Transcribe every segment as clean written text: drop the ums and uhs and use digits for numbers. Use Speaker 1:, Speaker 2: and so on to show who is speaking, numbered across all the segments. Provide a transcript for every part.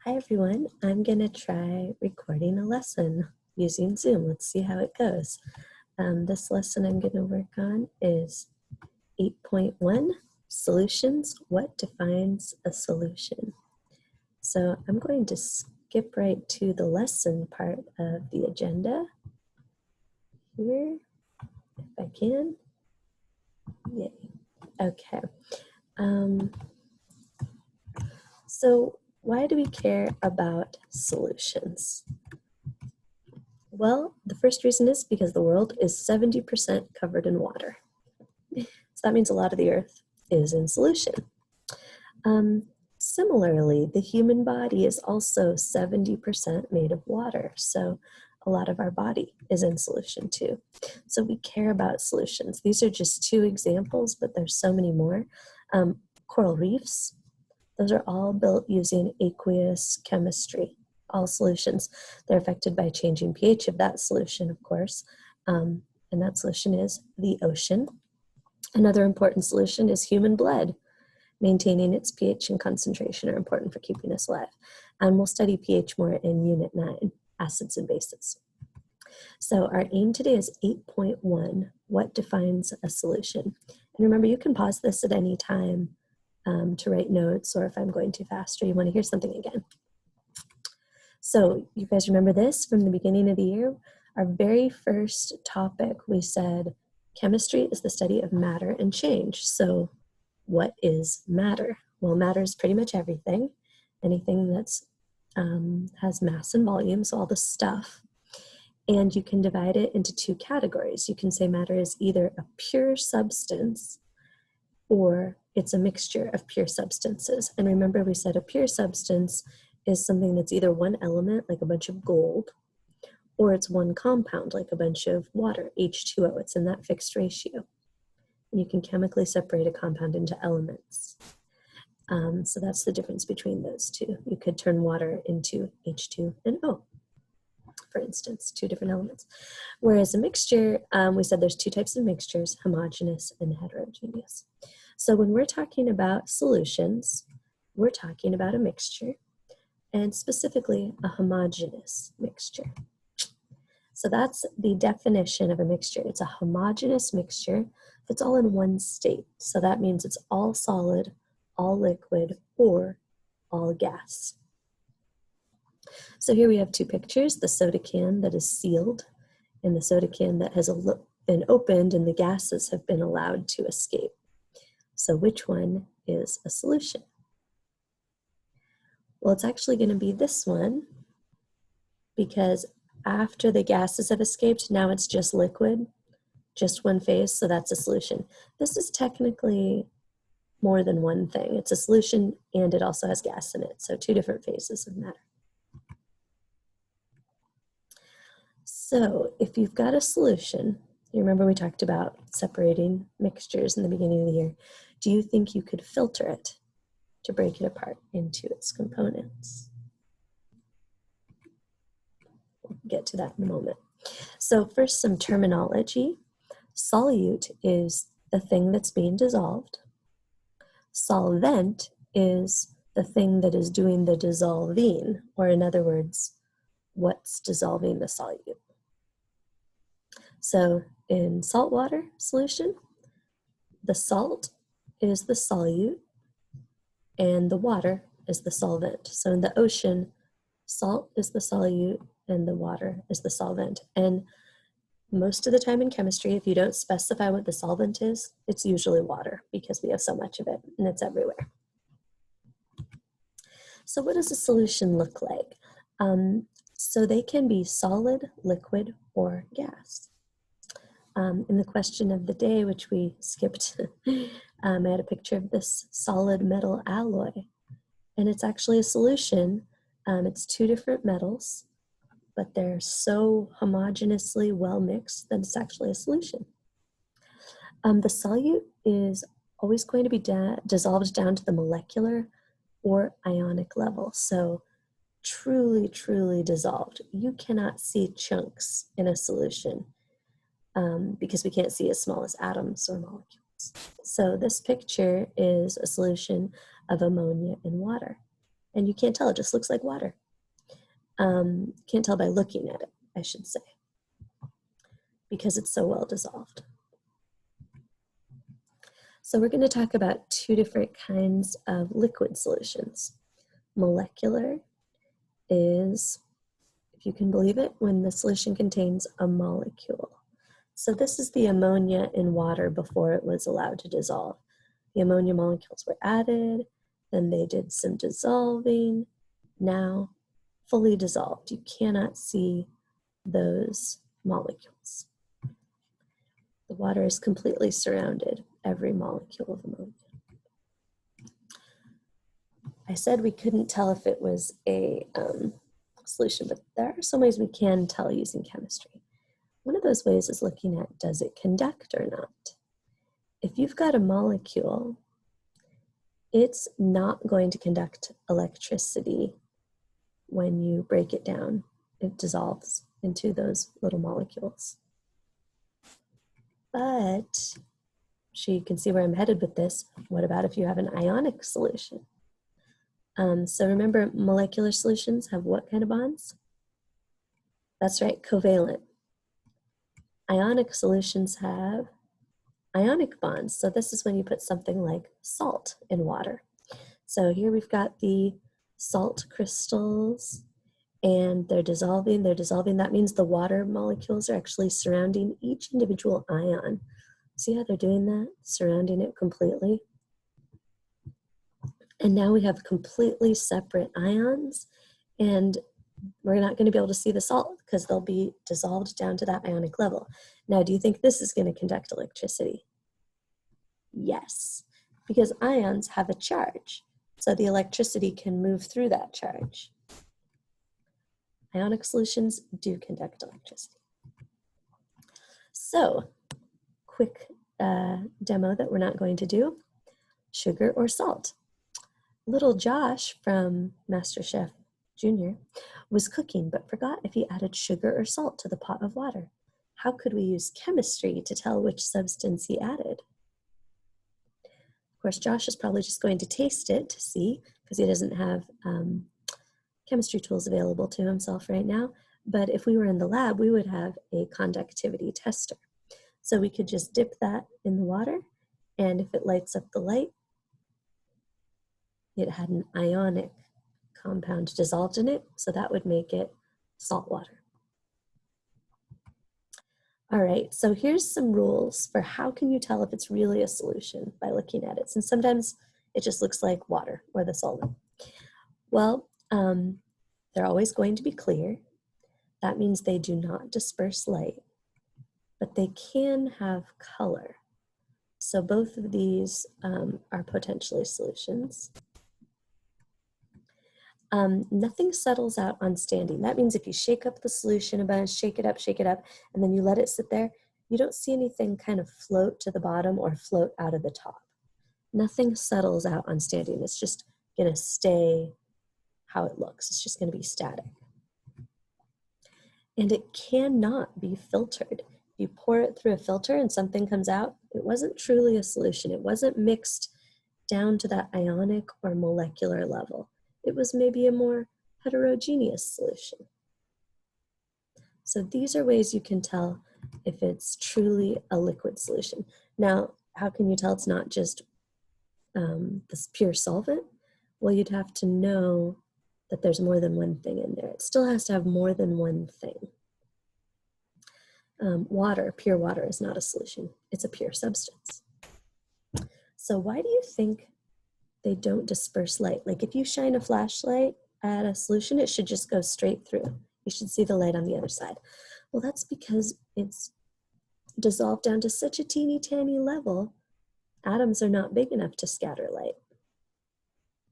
Speaker 1: Hi everyone, I'm going to try recording a lesson using Zoom. Let's see how it goes. This lesson I'm going to work on is 8.1, Solutions, What Defines a Solution? So I'm going to skip right to the lesson part of the agenda here, if I can. Yay. Okay. So why do we care about solutions? Well, the first reason is because the world is 70% covered in water. So that means a lot of the earth is in solution. Similarly, the human body is also 70% made of water. So a lot of our body is in solution too. So we care about solutions. These are just two examples, but there's so many more. Coral reefs, those are all built using aqueous chemistry. All solutions, they're affected by changing pH of that solution, of course, and that solution is the ocean. Another important solution is human blood. Maintaining its pH and concentration are important for keeping us alive. And we'll study pH more in Unit 9, acids and bases. So our aim today is 8.1, what defines a solution? And remember, you can pause this at any time to write notes, or if I'm going too fast or you want to hear something again. So you guys remember this from the beginning of the year? Our very first topic, we said chemistry is the study of matter and change. So what is matter? Well, matter is pretty much everything. Anything that's has mass and volume, so all the stuff. And you can divide it into two categories. You can say matter is either a pure substance or it's a mixture of pure substances. And remember, we said a pure substance is something that's either one element, like a bunch of gold, or it's one compound, like a bunch of water, H2O. It's in that fixed ratio. And you can chemically separate a compound into elements. So that's the difference between those two. You could turn water into H2 and O, for instance, two different elements. Whereas a mixture, we said there's two types of mixtures, homogeneous and heterogeneous. So when we're talking about solutions, we're talking about a mixture, and specifically a homogeneous mixture. So that's the definition of a mixture. It's a homogeneous mixture that's all in one state. So that means it's all solid, all liquid, or all gas. So here we have two pictures, the soda can that is sealed and the soda can that has been opened and the gases have been allowed to escape. So which one is a solution? Well, it's actually going to be this one, because after the gases have escaped, now it's just liquid, just one phase, so that's a solution. This is technically more than one thing. It's a solution and it also has gas in it, so two different phases of matter. So if you've got a solution, you remember we talked about separating mixtures in the beginning of the year, do you think you could filter it to break it apart into its components? We'll get to that in a moment. So first, some terminology. Solute is the thing that's being dissolved. Solvent is the thing that is doing the dissolving, or in other words, what's dissolving the solute. So in saltwater solution, the salt is the solute and the water is the solvent. So in the ocean, salt is the solute and the water is the solvent. And most of the time in chemistry, if you don't specify what the solvent is, it's usually water because we have so much of it and it's everywhere. So what does a solution look like? So they can be solid, liquid, or gas. In the question of the day, which we skipped, I had a picture of this solid metal alloy, and it's actually a solution. It's two different metals, but they're so homogeneously well mixed that it's actually a solution. The solute is always going to be dissolved down to the molecular or ionic level. So truly, truly dissolved. You cannot see chunks in a solution because we can't see as small as atoms or molecules. So this picture is a solution of ammonia in water. And you can't tell, it just looks like water. Can't tell by looking at it, I should say, because it's so well dissolved. So we're going to talk about two different kinds of liquid solutions. Molecular is, if you can believe it, when the solution contains a molecule. So this is the ammonia in water before it was allowed to dissolve. The ammonia molecules were added, then they did some dissolving. Now, fully dissolved. You cannot see those molecules. The water is completely surrounded, every molecule of ammonia. I said we couldn't tell if it was a solution, but there are some ways we can tell using chemistry. One of those ways is looking at, does it conduct or not? If you've got a molecule, it's not going to conduct electricity when you break it down. It dissolves into those little molecules. But, so you can see where I'm headed with this. What about if you have an ionic solution? So remember, molecular solutions have what kind of bonds? That's right, covalent. Ionic solutions have ionic bonds. So this is when you put something like salt in water. So here we've got the salt crystals, and they're dissolving. That means the water molecules are actually surrounding each individual ion. See how they're doing that? Surrounding it completely. And now we have completely separate ions, and we're not going to be able to see the salt because they'll be dissolved down to that ionic level. Now, do you think this is going to conduct electricity? Yes, because ions have a charge, so the electricity can move through that charge. Ionic solutions do conduct electricity. So, quick demo that we're not going to do. Sugar or salt? Little Josh from MasterChef Junior was cooking but forgot if he added sugar or salt to the pot of water. How could we use chemistry to tell which substance he added? Of course, Josh is probably just going to taste it to see, because he doesn't have chemistry tools available to himself right now. But if we were in the lab, we would have a conductivity tester. So we could just dip that in the water, and if it lights up the light, it had an ionic compound dissolved in it, so that would make it salt water. All right, so here's some rules for how can you tell if it's really a solution by looking at it, since sometimes it just looks like water or the solvent. Well, they're always going to be clear. That means they do not disperse light, but they can have color. So both of these are potentially solutions. Nothing settles out on standing. That means if you shake up the solution a bunch, shake it up, and then you let it sit there, you don't see anything kind of float to the bottom or float out of the top. Nothing settles out on standing. It's just going to stay how it looks. It's just going to be static. And it cannot be filtered. If you pour it through a filter and something comes out, it wasn't truly a solution. It wasn't mixed down to that ionic or molecular level. It was maybe a more heterogeneous solution. So these are ways you can tell if it's truly a liquid solution. Now, how can you tell it's not just this pure solvent? Well, you'd have to know that there's more than one thing in there. It still has to have more than one thing. Water, pure water, is not a solution. It's a pure substance. So why do you think they don't disperse light? Like if you shine a flashlight at a solution, it should just go straight through. You should see the light on the other side. Well, that's because it's dissolved down to such a teeny tiny level, atoms are not big enough to scatter light.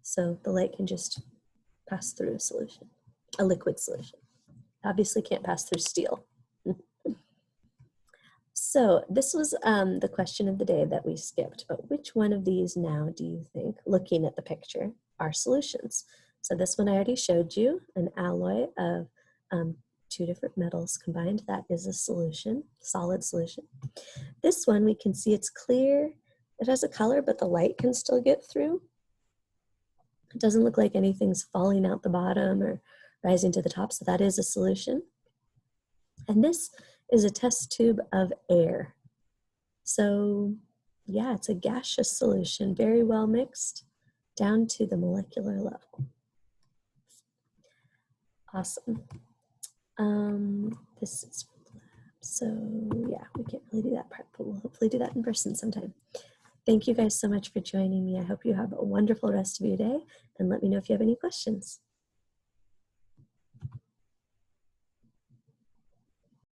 Speaker 1: So the light can just pass through a solution, a liquid solution. Obviously can't pass through steel. So this was the question of the day that we skipped, but which one of these now do you think, looking at the picture, are solutions? So this one I already showed you, an alloy of two different metals combined. That is a solution, solid solution. This one we can see it's clear. It has a color, but the light can still get through. It doesn't look like anything's falling out the bottom or rising to the top, so that is a solution. And this is a test tube of air. So yeah, it's a gaseous solution, very well mixed down to the molecular level. Awesome. This is, so yeah, we can't really do that part, but we'll hopefully do that in person sometime. Thank you guys so much for joining me. I hope you have a wonderful rest of your day, and let me know if you have any questions.